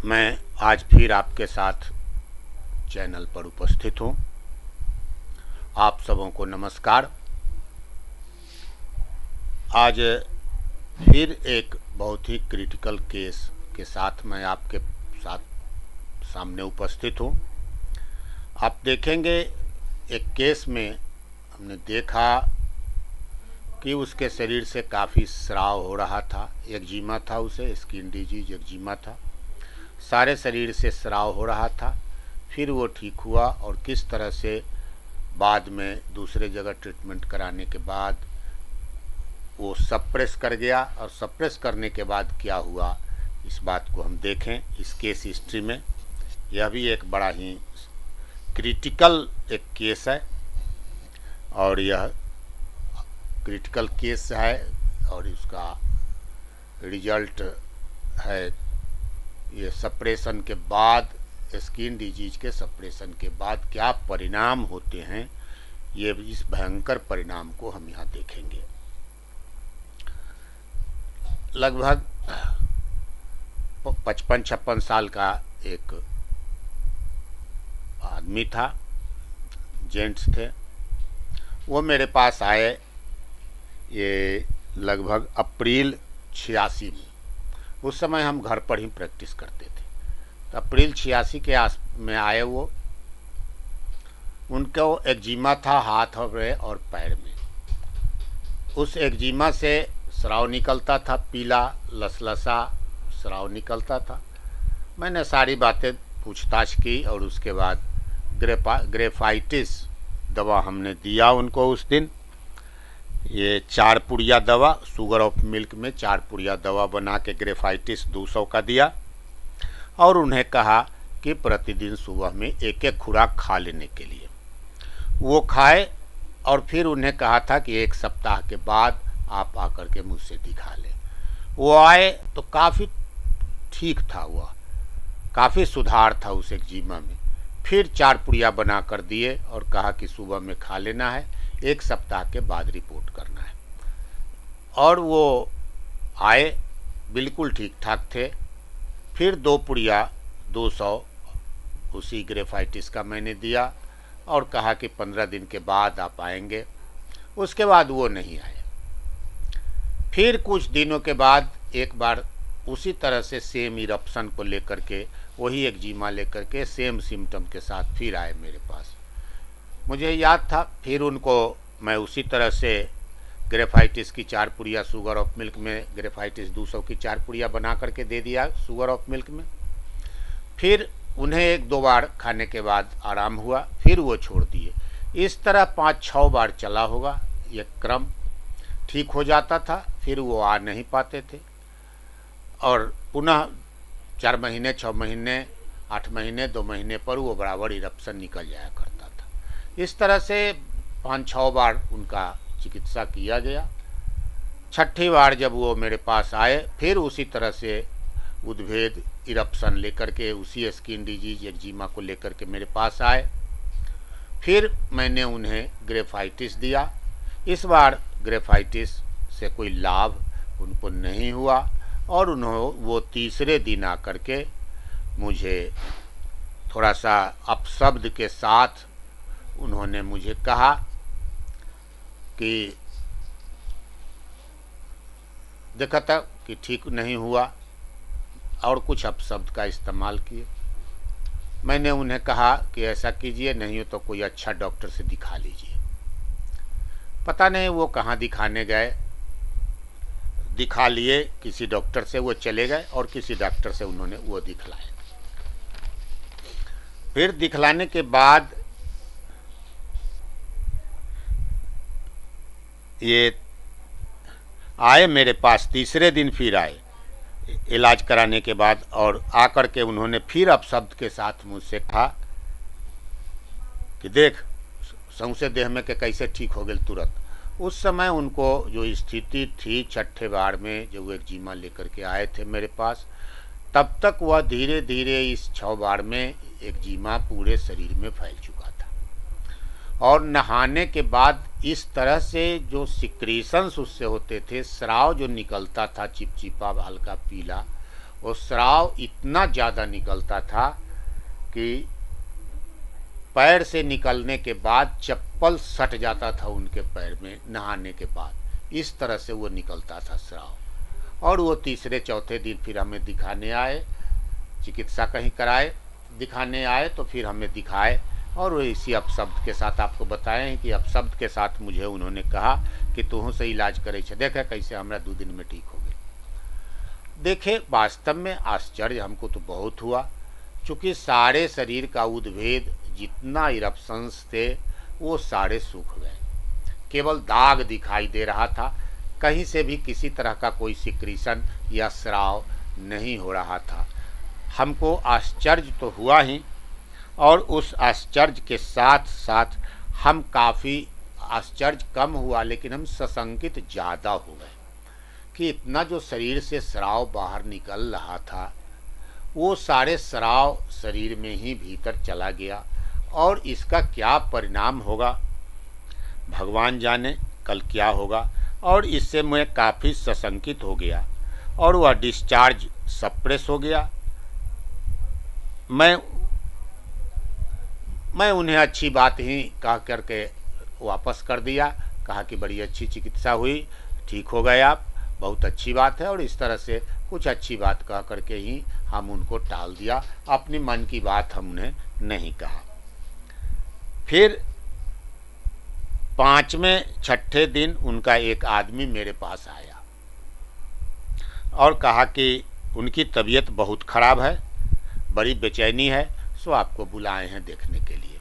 मैं आज फिर आपके साथ चैनल पर उपस्थित हूँ। आप सबों को नमस्कार। आज फिर एक बहुत ही क्रिटिकल केस के साथ मैं आपके साथ सामने उपस्थित हूँ। आप देखेंगे एक केस में हमने देखा कि उसके शरीर से काफ़ी स्राव हो रहा था। एक्जिमा था, उसे स्किन डिजीज एक्जिमा था। सारे शरीर से स्राव हो रहा था। फिर वो ठीक हुआ और किस तरह से बाद में दूसरे जगह ट्रीटमेंट कराने के बाद वो सप्रेस कर गया और सप्रेस करने के बाद क्या हुआ, इस बात को हम देखें इस केस हिस्ट्री में। यह भी एक बड़ा ही क्रिटिकल एक केस है और यह क्रिटिकल केस है और इसका रिजल्ट है ये सप्रेशन के बाद, स्किन डिजीज के सप्रेशन के बाद क्या परिणाम होते हैं, ये इस भयंकर परिणाम को हम यहाँ देखेंगे। लगभग 55-56 साल का एक आदमी था, जेंट्स थे। वो मेरे पास आए ये लगभग अप्रैल 86 में। उस समय हम घर पर ही प्रैक्टिस करते थे। तो अप्रैल 86 के आस में आए वो। उनको एक्जिमा था हाथ और पैर में। उस एक्जिमा से स्राव निकलता था, पीला लसलसा स्राव निकलता था। मैंने सारी बातें पूछताछ की और उसके बाद ग्रेफाइटिस दवा हमने दिया उनको उस दिन। ये 4 पुड़िया दवा, शुगर ऑफ मिल्क में 4 पुड़िया दवा बना के ग्रेफाइटिस 200 का दिया और उन्हें कहा कि प्रतिदिन सुबह में एक एक खुराक खा लेने के लिए। वो खाए और फिर उन्हें कहा था कि 1 सप्ताह के बाद आप आकर के मुझसे दिखा लें। वो आए तो काफ़ी ठीक था, वह काफ़ी सुधार था उस एक्जिमा में। फिर 4 पुड़िया बना कर दिए और कहा कि सुबह में खा लेना है, 1 सप्ताह के बाद रिपोर्ट करना है। और वो आए, बिल्कुल ठीक ठाक थे। फिर 2 पुड़िया 200 उसी ग्रेफाइटिस का मैंने दिया और कहा कि 15 दिन के बाद आप आएंगे। उसके बाद वो नहीं आए। फिर कुछ दिनों के बाद एक बार उसी तरह से सेम इरप्शन को लेकर के, वही एक्जिमा लेकर के सेम सिम्टम के साथ फिर आए मेरे पास। मुझे याद था, फिर उनको मैं उसी तरह से ग्रेफाइटिस की 4 पुड़िया शुगर ऑफ मिल्क में, ग्रेफाइटिस 200 की 4 पुड़िया बना करके दे दिया शुगर ऑफ मिल्क में। फिर उन्हें 1-2 बार खाने के बाद आराम हुआ, फिर वो छोड़ दिए। इस तरह 5-6 बार चला होगा ये क्रम। ठीक हो जाता था, फिर वो आ नहीं पाते थे और पुनः 4 महीने, 6 महीने, 8 महीने, 2 महीने पर वो बराबर इरप्शन निकल जाया करता था। इस तरह से 5-6 बार उनका चिकित्सा किया गया। 6ठी बार जब वो मेरे पास आए, फिर उसी तरह से उद्भेद इरप्शन लेकर के, उसी स्किन डिजीज एक्जिमा को लेकर के मेरे पास आए। फिर मैंने उन्हें ग्रेफाइटिस दिया। इस बार ग्रेफाइटिस से कोई लाभ उनको नहीं हुआ और वो तीसरे दिन आकर के मुझे थोड़ा सा अपशब्द के साथ उन्होंने मुझे कहा कि देखा था कि ठीक नहीं हुआ और कुछ अपशब्द का इस्तेमाल किए। मैंने उन्हें कहा कि ऐसा कीजिए, नहीं हो तो कोई अच्छा डॉक्टर से दिखा लीजिए। पता नहीं वो कहाँ दिखाने गए, दिखा लिए किसी डॉक्टर से, वो चले गए और किसी डॉक्टर से उन्होंने वो दिखलाया। फिर दिखलाने के बाद ये आए मेरे पास, तीसरे दिन फिर आए इलाज कराने के बाद और आकर के उन्होंने फिर अपशब्द के साथ मुझसे कहा कि देख सौंसे देह में के कैसे ठीक हो गए तुरंत। उस समय उनको जो स्थिति थी 6ठे बार में जो वो एक्जिमा लेकर के आए थे मेरे पास, तब तक वह धीरे धीरे इस 6 बार में एक्जिमा पूरे शरीर में फैल चुका था और नहाने के बाद इस तरह से जो सिक्रीशंस उससे होते थे, स्राव जो निकलता था चिपचिपा हल्का पीला, वो स्राव इतना ज़्यादा निकलता था कि पैर से निकलने के बाद चप्पल सट जाता था उनके पैर में नहाने के बाद। इस तरह से वो निकलता था स्राव। और वो तीसरे चौथे दिन फिर हमें दिखाने आए, चिकित्सा कहीं कराए, दिखाने आए तो फिर हमें दिखाए और वो इसी अपशब्द के साथ आपको बताए हैं कि अपशब्द के साथ मुझे उन्होंने कहा कि तुहों से इलाज करे छे, देखे कैसे हमरा 2 दिन में ठीक हो गए। देखे वास्तव में आश्चर्य हमको तो बहुत हुआ, चूँकि सारे शरीर का उद्भेद जितना इरप्शंस थे वो सारे सूख गए, केवल दाग दिखाई दे रहा था, कहीं से भी किसी तरह का कोई सिक्रीशन या स्राव नहीं हो रहा था। हमको आश्चर्य तो हुआ ही, और उस आश्चर्य के साथ साथ हम काफ़ी आश्चर्य कम हुआ लेकिन हम सशंकित ज़्यादा हो गए कि इतना जो शरीर से स्राव बाहर निकल रहा था वो सारे स्राव शरीर में ही भीतर चला गया, और इसका क्या परिणाम होगा भगवान जाने, कल क्या होगा। और इससे मैं काफ़ी सशंकित हो गया और वह डिस्चार्ज सप्रेस हो गया। मैं उन्हें अच्छी बात ही कह करके वापस कर दिया, कहा कि बड़ी अच्छी चिकित्सा हुई, ठीक हो गए आप, बहुत अच्छी बात है। और इस तरह से कुछ अच्छी बात कह करके ही हम उनको टाल दिया, अपनी मन की बात हम उन्हें नहीं कहा। फिर 5वें छठे दिन उनका एक आदमी मेरे पास आया और कहा कि उनकी तबीयत बहुत ख़राब है, बड़ी बेचैनी है, सो आपको बुलाए हैं देखने के लिए।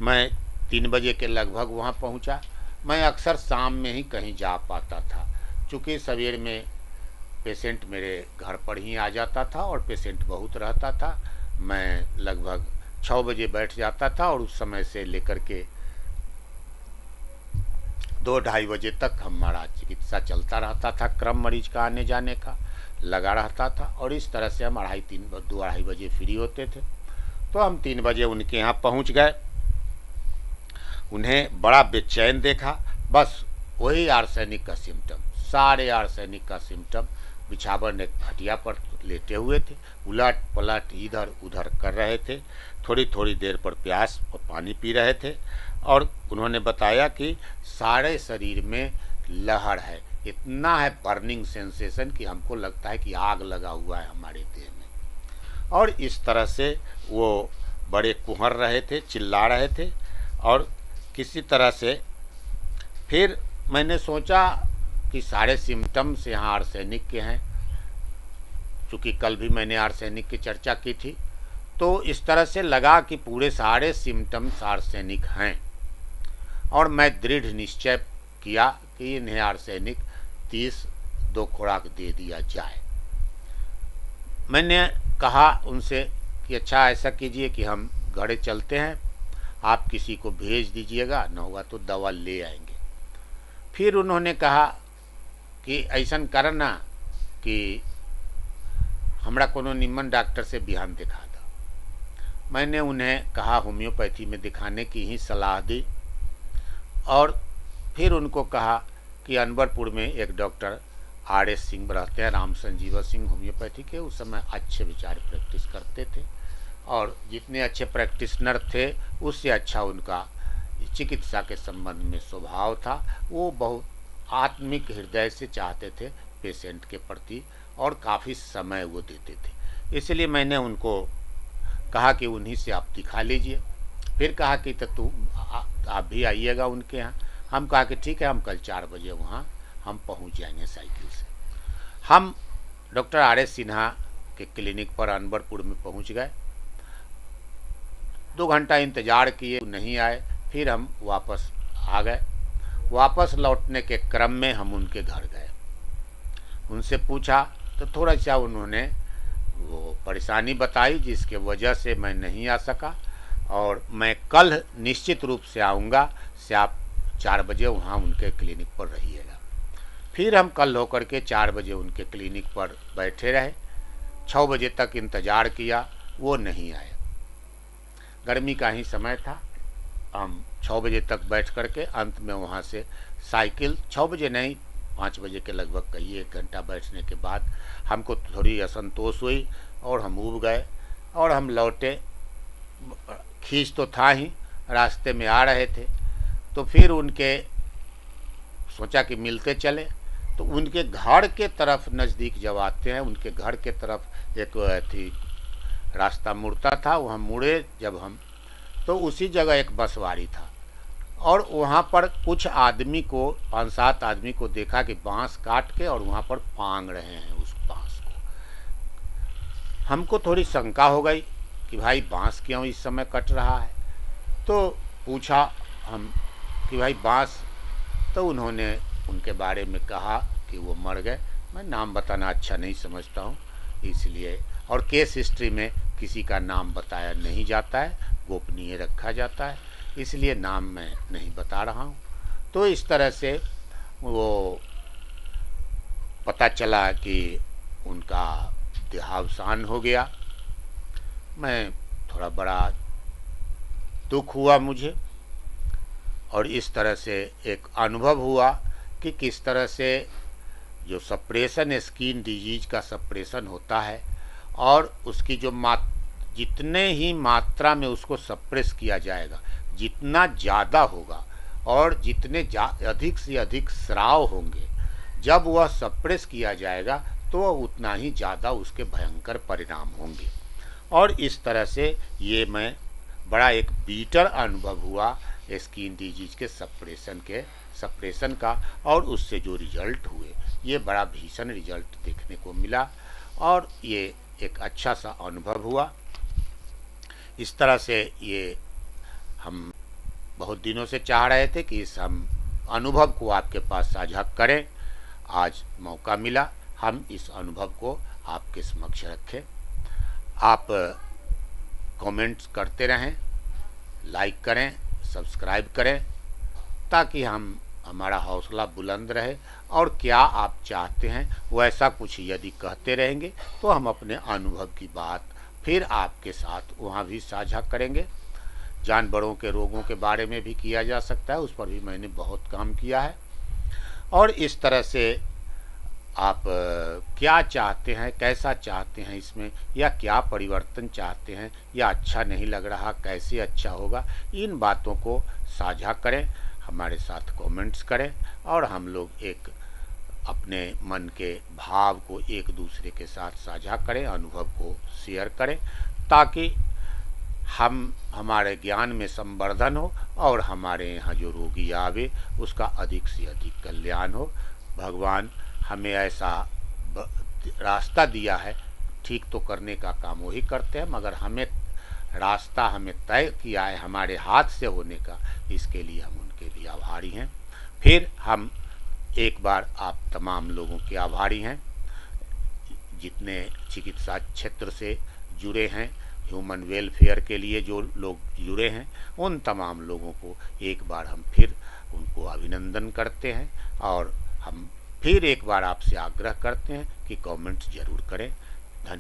मैं 3 बजे के लगभग वहाँ पहुँचा। मैं अक्सर शाम में ही कहीं जा पाता था, चूँकि सवेर में पेशेंट मेरे घर पर ही आ जाता था और पेशेंट बहुत रहता था। मैं लगभग 6 बजे बैठ जाता था और उस समय से लेकर के 2-2:30 बजे तक हमारा चिकित्सा चलता रहता था, क्रम मरीज का आने जाने का लगा रहता था। और इस तरह से हम 2-2:30 बजे फ्री होते थे। तो हम 3 बजे उनके यहाँ पहुँच गए। उन्हें बड़ा बेचैन देखा, बस वही आर्सेनिक का सिम्टम, सारे आर्सेनिक का सिम्टम। बिछावन एक खटिया पर लेटे हुए थे, उलट पलट इधर उधर कर रहे थे, थोड़ी थोड़ी देर पर प्यास और पानी पी रहे थे। और उन्होंने बताया कि सारे शरीर में लहर है, इतना है बर्निंग सेंसेशन कि हमको लगता है कि आग लगा हुआ है हमारे देह में। और इस तरह से वो बड़े कुहर रहे थे, चिल्ला रहे थे। और किसी तरह से फिर मैंने सोचा कि सारे सिम्टम्स यहाँ आर्सेनिक के हैं, चूँकि कल भी मैंने आर्सेनिक की चर्चा की थी, तो इस तरह से लगा कि पूरे सारे सिम्टम्स आर्सेनिक हैं। और मैं दृढ़ निश्चय किया कि इन्हें आर्सेनिक 30 खुराक दे दिया जाए। मैंने कहा उनसे कि अच्छा ऐसा कीजिए कि हम घरे चलते हैं, आप किसी को भेज दीजिएगा, न होगा तो दवा ले आएंगे। फिर उन्होंने कहा कि ऐसा करना कि हमरा कोनो निम्न डॉक्टर से बिहान दिखा दो। मैंने उन्हें कहा होम्योपैथी में दिखाने की ही सलाह दी। और फिर उनको कहा कि अनवरपुर में एक डॉक्टर RS सिंह रहते हैं, राम संजीव सिंह होम्योपैथी के, उस समय अच्छे विचार प्रैक्टिस करते थे और जितने अच्छे प्रैक्टिशनर थे उससे अच्छा उनका चिकित्सा के संबंध में स्वभाव था। वो बहुत आत्मिक हृदय से चाहते थे पेशेंट के प्रति और काफ़ी समय वो देते थे। इसलिए मैंने उनको कहा कि उन्हीं से आप दिखा लीजिए। फिर कहा कि तो आप भी आइएगा उनके यहाँ। हम कहा कि ठीक है, हम कल 4 बजे वहाँ हम पहुँच जाएंगे साइकिल से। हम डॉक्टर RS सिन्हा के क्लिनिक पर अनवरपुर में पहुँच गए। 2 घंटा इंतज़ार किए, नहीं आए। फिर हम वापस आ गए। वापस लौटने के क्रम में हम उनके घर गए, उनसे पूछा तो थोड़ा सा उन्होंने वो परेशानी बताई जिसके वजह से मैं नहीं आ सका, और मैं कल निश्चित रूप से आऊँगा, से आप 4 बजे वहाँ उनके क्लिनिक पर रहिएगा। फिर हम कल होकर के 4 बजे उनके क्लिनिक पर बैठे रहे। 6 बजे तक इंतज़ार किया, वो नहीं आए। गर्मी का ही समय था। हम 6 बजे तक बैठ करके अंत में वहाँ से साइकिल 6 बजे नहीं 5 बजे के लगभग कहिए 1 घंटा बैठने के बाद हमको थोड़ी असंतोष हुई और हम ऊब गए और हम लौटे। खींच तो था ही, रास्ते में आ रहे थे तो फिर उनके सोचा कि मिलते चले, तो उनके घर के तरफ नज़दीक जब आते हैं, उनके घर के तरफ एक थी रास्ता मुड़ता था, वहाँ मुड़े जब हम, तो उसी जगह एक बसवाड़ी था और वहाँ पर कुछ आदमी को 5-7 आदमी को देखा कि बांस काट के और वहाँ पर पांग रहे हैं उस बांस को। हमको थोड़ी शंका हो गई कि भाई बांस क्यों इस समय कट रहा है, तो पूछा हम कि भाई बांस, तो उन्होंने उनके बारे में कहा कि वो मर गए। मैं नाम बताना अच्छा नहीं समझता हूँ इसलिए, और केस हिस्ट्री में किसी का नाम बताया नहीं जाता है, गोपनीय रखा जाता है, इसलिए नाम मैं नहीं बता रहा हूँ। तो इस तरह से वो पता चला कि उनका देहावसान हो गया। मैं थोड़ा बड़ा दुख हुआ मुझे, और इस तरह से एक अनुभव हुआ कि किस तरह से जो सप्रेशन स्किन डिजीज का सप्रेशन होता है और उसकी जो जितने ही मात्रा में उसको सप्रेस किया जाएगा, जितना ज़्यादा होगा और जितने अधिक से अधिक स्राव होंगे, जब वह सप्रेस किया जाएगा तो वह उतना ही ज़्यादा उसके भयंकर परिणाम होंगे। और इस तरह से ये मैं बड़ा एक बीटर अनुभव हुआ स्किन डिजीज के सप्रेशन का, और उससे जो रिजल्ट हुए ये बड़ा भीषण रिजल्ट देखने को मिला और ये एक अच्छा सा अनुभव हुआ। इस तरह से ये हम बहुत दिनों से चाह रहे थे कि इस हम अनुभव को आपके पास साझा करें। आज मौका मिला, हम इस अनुभव को आपके समक्ष रखें। आप कमेंट्स करते रहें, लाइक करें, सब्सक्राइब करें, ताकि हमारा हौसला बुलंद रहे, और क्या आप चाहते हैं वैसा कुछ यदि कहते रहेंगे तो हम अपने अनुभव की बात फिर आपके साथ वहाँ भी साझा करेंगे। जानवरों के रोगों के बारे में भी किया जा सकता है, उस पर भी मैंने बहुत काम किया है। और इस तरह से आप क्या चाहते हैं, कैसा चाहते हैं इसमें, या क्या परिवर्तन चाहते हैं, या अच्छा नहीं लग रहा कैसे अच्छा होगा, इन बातों को साझा करें, हमारे साथ कमेंट्स करें, और हम लोग एक अपने मन के भाव को एक दूसरे के साथ साझा करें, अनुभव को शेयर करें, ताकि हमारे ज्ञान में संवर्धन हो और हमारे यहाँ जो रोगी आवे उसका अधिक से अधिक कल्याण हो। भगवान हमें ऐसा रास्ता दिया है, ठीक तो करने का काम वही करते हैं, मगर रास्ता हमें तय किया है हमारे हाथ से होने का, इसके लिए हम उनके भी आभारी हैं। फिर हम एक बार आप तमाम लोगों के आभारी हैं जितने चिकित्सा क्षेत्र से जुड़े हैं, ह्यूमन वेलफेयर के लिए जो लोग जुड़े हैं, उन तमाम लोगों को एक बार हम फिर उनको अभिनंदन करते हैं, और हम फिर एक बार आपसे आग्रह करते हैं कि कमेंट्स ज़रूर करें। धन्यवाद।